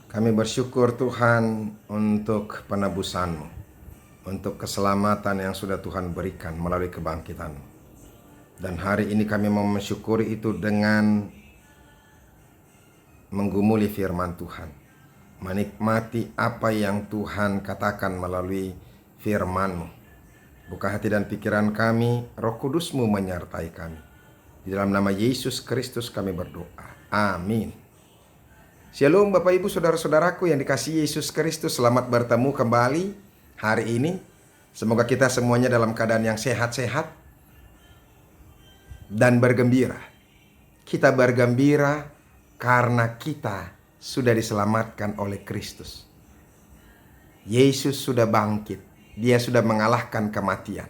Kami bersyukur Tuhan untuk penebusan-Mu, untuk keselamatan yang sudah Tuhan berikan melalui kebangkitan-Mu. Dan hari ini kami mau mensyukuri itu dengan menggumuli firman Tuhan, menikmati apa yang Tuhan katakan melalui firman-Mu. Buka hati dan pikiran kami, Roh Kudus-Mu menyertai kami. Di dalam nama Yesus Kristus kami berdoa. Amin. Shalom Bapak Ibu Saudara-saudaraku yang dikasihi Yesus Kristus. Selamat bertemu kembali hari ini. Semoga kita semuanya dalam keadaan yang sehat-sehat dan bergembira. Kita bergembira karena kita sudah diselamatkan oleh Kristus. Yesus sudah bangkit. Dia sudah mengalahkan kematian.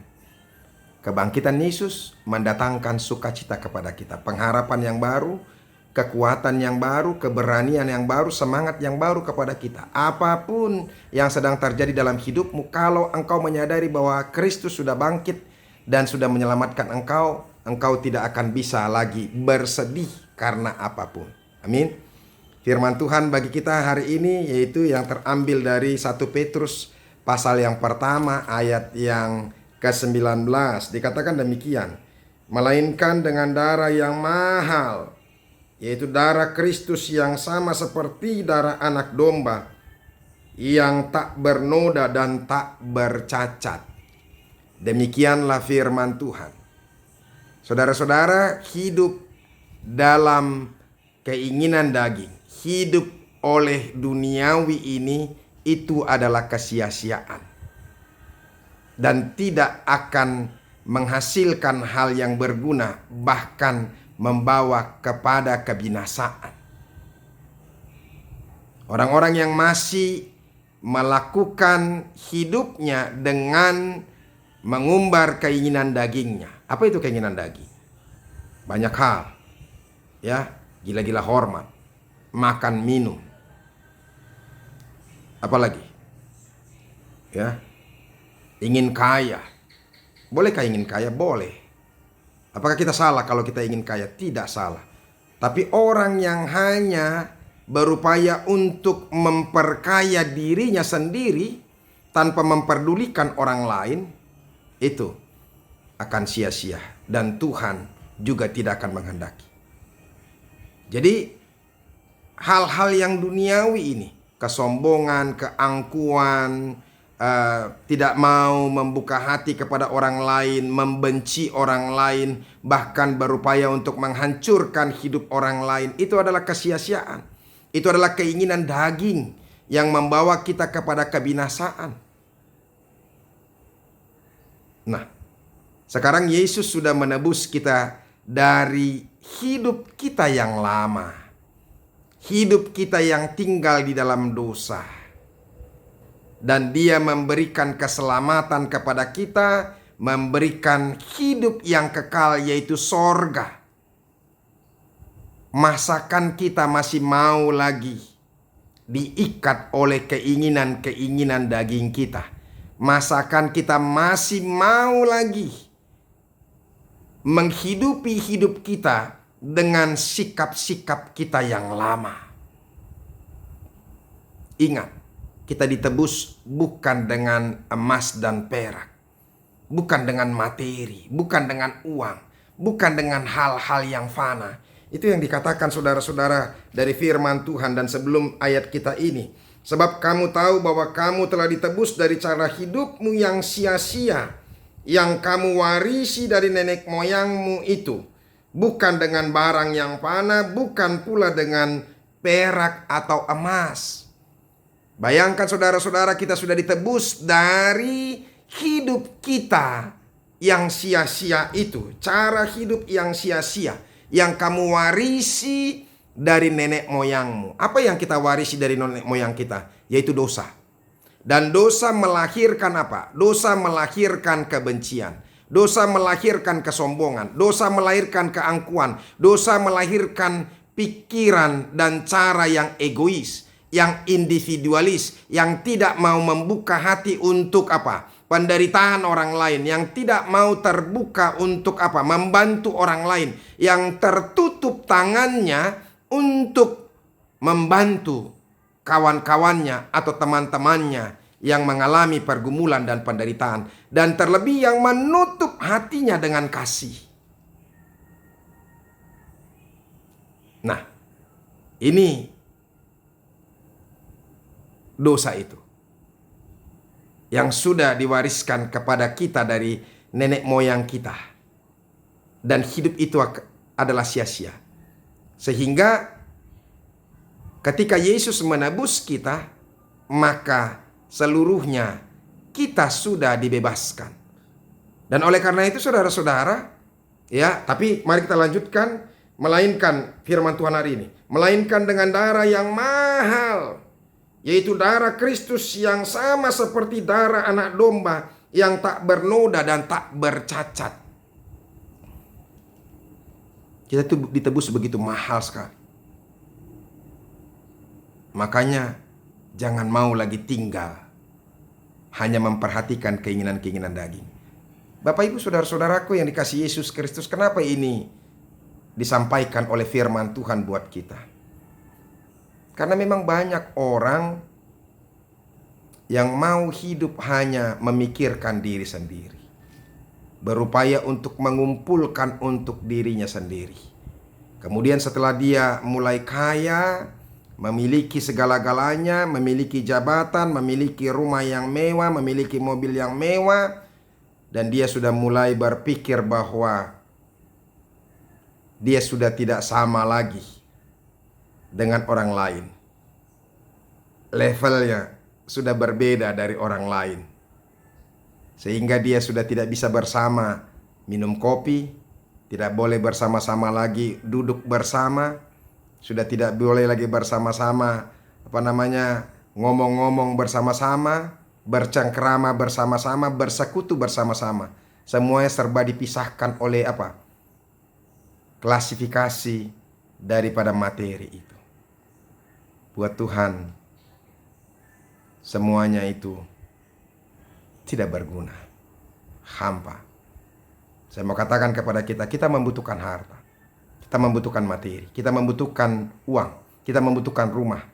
Kebangkitan Yesus mendatangkan sukacita kepada kita, pengharapan yang baru, kekuatan yang baru, keberanian yang baru, semangat yang baru kepada kita. Apapun yang sedang terjadi dalam hidupmu, kalau engkau menyadari bahwa Kristus sudah bangkit dan sudah menyelamatkan engkau, engkau tidak akan bisa lagi bersedih karena apapun. Amin. Firman Tuhan bagi kita hari ini yaitu yang terambil dari 1 Petrus pasal yang pertama ayat yang ke-19. Dikatakan demikian, melainkan dengan darah yang mahal, yaitu darah Kristus yang sama seperti darah anak domba yang tak bernoda dan tak bercacat. Demikianlah firman Tuhan. Saudara-saudara, hidup dalam keinginan daging, hidup oleh duniawi ini, itu adalah kesia-siaan dan tidak akan menghasilkan hal yang berguna, bahkan membawa kepada kebinasaan. Orang-orang yang masih melakukan hidupnya dengan mengumbar keinginan dagingnya. Apa itu keinginan daging? Banyak hal. Ya, gila-gila hormat, makan minum. Apalagi? Ya. Ingin kaya. Bolehkah ingin kaya? Boleh. Apakah kita salah kalau kita ingin kaya? Tidak salah. Tapi orang yang hanya berupaya untuk memperkaya dirinya sendiri tanpa memperdulikan orang lain, itu akan sia-sia dan Tuhan juga tidak akan menghendaki. Jadi hal-hal yang duniawi ini, kesombongan, keangkuhan, tidak mau membuka hati kepada orang lain, membenci orang lain, bahkan berupaya untuk menghancurkan hidup orang lain, itu adalah kesia-siaan. Itu adalah keinginan daging yang membawa kita kepada kebinasaan. Nah, sekarang Yesus sudah menebus kita dari hidup kita yang lama, hidup kita yang tinggal di dalam dosa. Dan Dia memberikan keselamatan kepada kita, memberikan hidup yang kekal, yaitu sorga. Masakan kita masih mau lagi diikat oleh keinginan-keinginan daging kita? Masakan kita masih mau lagi menghidupi hidup kita dengan sikap-sikap kita yang lama? Ingat, kita ditebus bukan dengan emas dan perak, bukan dengan materi, bukan dengan uang, bukan dengan hal-hal yang fana. Itu yang dikatakan saudara-saudara dari firman Tuhan. Dan sebelum ayat kita ini, sebab kamu tahu bahwa kamu telah ditebus dari cara hidupmu yang sia-sia, yang kamu warisi dari nenek moyangmu itu, bukan dengan barang yang fana, bukan pula dengan perak atau emas. Bayangkan saudara-saudara, kita sudah ditebus dari hidup kita yang sia-sia itu. Cara hidup yang sia-sia yang kamu warisi dari nenek moyangmu. Apa yang kita warisi dari nenek moyang kita? Yaitu dosa. Dan dosa melahirkan apa? Dosa melahirkan kebencian. Dosa melahirkan kesombongan. Dosa melahirkan keangkuhan. Dosa melahirkan pikiran dan cara yang egois, yang individualis, yang tidak mau membuka hati untuk apa? Penderitaan orang lain, yang tidak mau terbuka untuk apa? Membantu orang lain, yang tertutup tangannya untuk membantu kawan-kawannya atau teman-temannya yang mengalami pergumulan dan penderitaan, dan terlebih yang menutup hatinya dengan kasih. Nah, ini dosa itu yang sudah diwariskan kepada kita dari nenek moyang kita, dan hidup itu adalah sia-sia. Sehingga ketika Yesus menebus kita, maka seluruhnya kita sudah dibebaskan. Dan oleh karena itu saudara-saudara, ya, tapi mari kita lanjutkan. Melainkan firman Tuhan hari ini, melainkan dengan darah yang mahal, yaitu darah Kristus yang sama seperti darah anak domba yang tak bernoda dan tak bercacat. Kita tuh ditebus begitu mahal sekali. Makanya jangan mau lagi tinggal hanya memperhatikan keinginan-keinginan daging. Bapak ibu saudara-saudaraku yang dikasihi Yesus Kristus, kenapa ini disampaikan oleh firman Tuhan buat kita? Karena memang banyak orang yang mau hidup hanya memikirkan diri sendiri, berupaya untuk mengumpulkan untuk dirinya sendiri. Kemudian setelah dia mulai kaya, memiliki segala-galanya, memiliki jabatan, memiliki rumah yang mewah, memiliki mobil yang mewah, dan dia sudah mulai berpikir bahwa dia sudah tidak sama lagi dengan orang lain. Levelnya sudah berbeda dari orang lain. Sehingga dia sudah tidak bisa bersama minum kopi, tidak boleh bersama-sama lagi duduk bersama, sudah tidak boleh lagi bersama-sama ngomong-ngomong bersama-sama, bercengkrama bersama-sama, bersekutu bersama-sama. Semuanya serba dipisahkan oleh klasifikasi daripada materi itu. Buat Tuhan, semuanya itu tidak berguna, hampa. Saya mau katakan kepada kita, kita membutuhkan harta, kita membutuhkan materi, kita membutuhkan uang, kita membutuhkan rumah.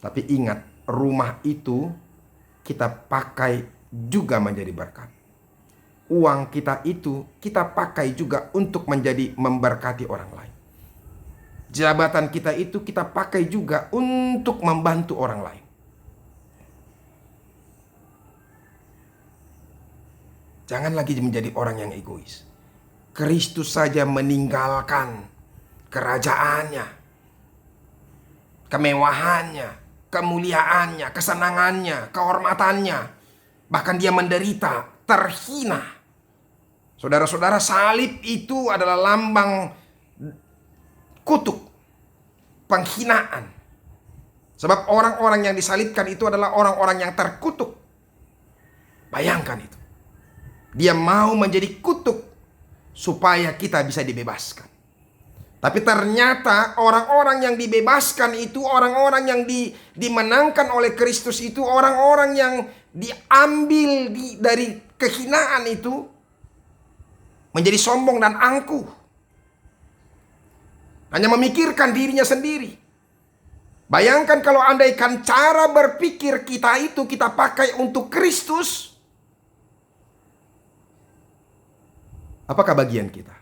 Tapi ingat, rumah itu kita pakai juga menjadi berkat. Uang kita itu kita pakai juga untuk menjadi memberkati orang lain. Jabatan kita itu kita pakai juga untuk membantu orang lain. Jangan lagi menjadi orang yang egois. Kristus saja meninggalkan kerajaannya, kemewahannya, kemuliaannya, kesenangannya, kehormatannya. Bahkan dia menderita, terhina. Saudara-saudara, salib itu adalah lambang kutuk, penghinaan. Sebab orang-orang yang disalibkan itu adalah orang-orang yang terkutuk. Bayangkan itu. Dia mau menjadi kutuk supaya kita bisa dibebaskan. Tapi ternyata orang-orang yang dibebaskan itu, orang-orang yang dimenangkan oleh Kristus itu, orang-orang yang diambil dari kehinaan itu, menjadi sombong dan angkuh. Hanya memikirkan dirinya sendiri. Bayangkan kalau andaikan cara berpikir kita itu kita pakai untuk Kristus, apakah bagian kita?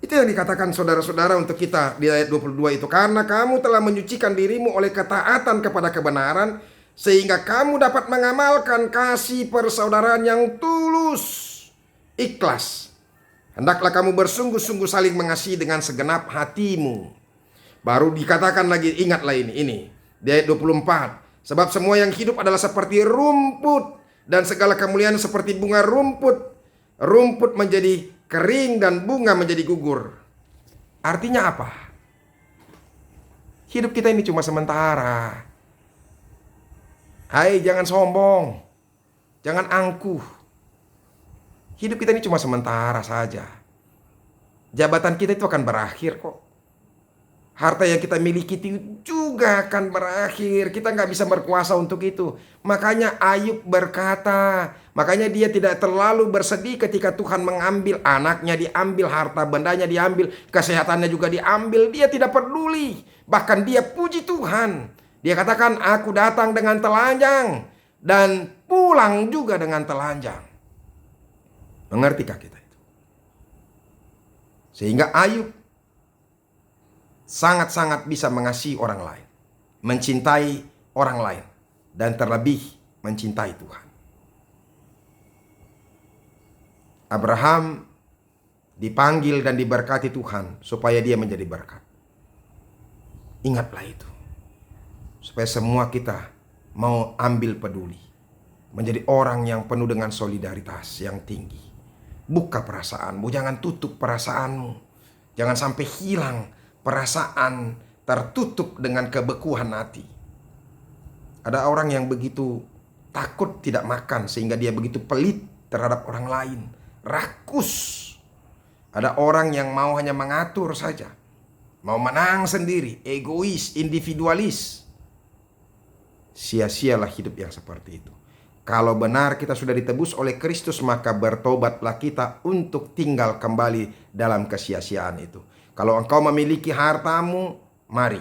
Itu yang dikatakan saudara-saudara untuk kita di ayat 22 itu. Karena kamu telah menyucikan dirimu oleh ketaatan kepada kebenaran, sehingga kamu dapat mengamalkan kasih persaudaraan yang tulus, ikhlas. Hendaklah kamu bersungguh-sungguh saling mengasihi dengan segenap hatimu. Baru dikatakan lagi, ingatlah ini di ayat 24. Sebab semua yang hidup adalah seperti rumput, dan segala kemuliaan seperti bunga rumput. Rumput menjadi kering dan bunga menjadi gugur. Artinya apa? Hidup kita ini cuma sementara. Hai, jangan sombong, jangan angkuh. Hidup kita ini cuma sementara saja. Jabatan kita itu akan berakhir kok. Harta yang kita miliki itu juga akan berakhir. Kita nggak bisa berkuasa untuk itu. Makanya Ayub berkata, makanya dia tidak terlalu bersedih ketika Tuhan mengambil anaknya, diambil harta bendanya, diambil kesehatannya juga diambil. Dia tidak peduli. Bahkan dia puji Tuhan. Dia katakan, aku datang dengan telanjang dan pulang juga dengan telanjang. Mengertikah kita itu? Sehingga Ayub sangat-sangat bisa mengasihi orang lain, mencintai orang lain, dan terlebih mencintai Tuhan. Abraham dipanggil dan diberkati Tuhan supaya dia menjadi berkat. Ingatlah itu. Supaya semua kita mau ambil peduli. Menjadi orang yang penuh dengan solidaritas yang tinggi. Buka perasaanmu, jangan tutup perasaanmu. Jangan sampai hilang perasaan, tertutup dengan kebekuan hati. Ada orang yang begitu takut tidak makan sehingga dia begitu pelit terhadap orang lain. Rakus. Ada orang yang mau hanya mengatur saja. Mau menang sendiri, egois, individualis. Sia-sialah hidup yang seperti itu. Kalau benar kita sudah ditebus oleh Kristus, maka bertobatlah kita untuk tinggal kembali dalam kesia-siaan itu. Kalau engkau memiliki hartamu, mari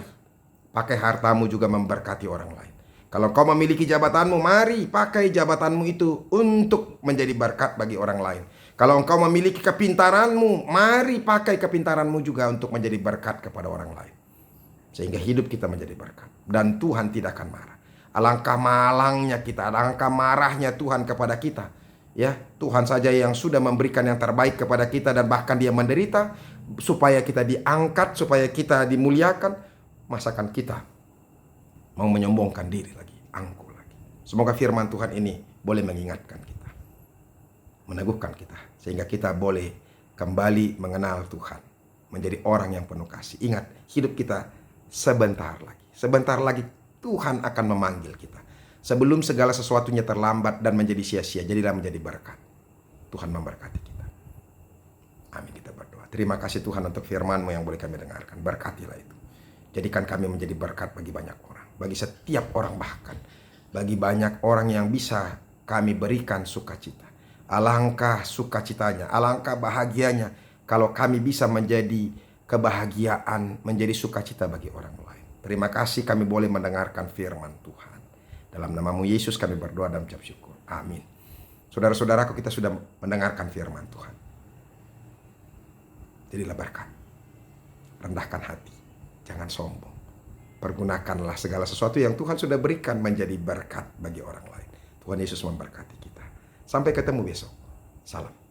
pakai hartamu juga memberkati orang lain. Kalau engkau memiliki jabatanmu, mari pakai jabatanmu itu untuk menjadi berkat bagi orang lain. Kalau engkau memiliki kepintaranmu, mari pakai kepintaranmu juga untuk menjadi berkat kepada orang lain. Sehingga hidup kita menjadi berkat. Dan Tuhan tidak akan marah. Alangkah malangnya kita, alangkah marahnya Tuhan kepada kita. Ya, Tuhan saja yang sudah memberikan yang terbaik kepada kita dan bahkan Dia menderita supaya kita diangkat, supaya kita dimuliakan. Masakan kita mau menyombongkan diri lagi, angkuh lagi. Semoga firman Tuhan ini boleh mengingatkan kita, meneguhkan kita, sehingga kita boleh kembali mengenal Tuhan, menjadi orang yang penuh kasih. Ingat, hidup kita sebentar lagi. Sebentar lagi Tuhan akan memanggil kita. Sebelum segala sesuatunya terlambat dan menjadi sia-sia, jadilah menjadi berkat. Tuhan memberkati kita. Amin, kita berdoa. Terima kasih Tuhan untuk firman-Mu yang boleh kami dengarkan. Berkatilah itu. Jadikan kami menjadi berkat bagi banyak orang. Bagi setiap orang bahkan. Bagi banyak orang yang bisa kami berikan sukacita. Alangkah sukacitanya, alangkah bahagianya kalau kami bisa menjadi kebahagiaan, menjadi sukacita bagi orang lain. Terima kasih kami boleh mendengarkan firman Tuhan. Dalam nama-Mu Yesus kami berdoa dan mengucap syukur. Amin. Saudara-saudaraku, kita sudah mendengarkan firman Tuhan. Jadilah berkat. Rendahkan hati. Jangan sombong. Pergunakanlah segala sesuatu yang Tuhan sudah berikan menjadi berkat bagi orang lain. Tuhan Yesus memberkati kita. Sampai ketemu besok. Salam.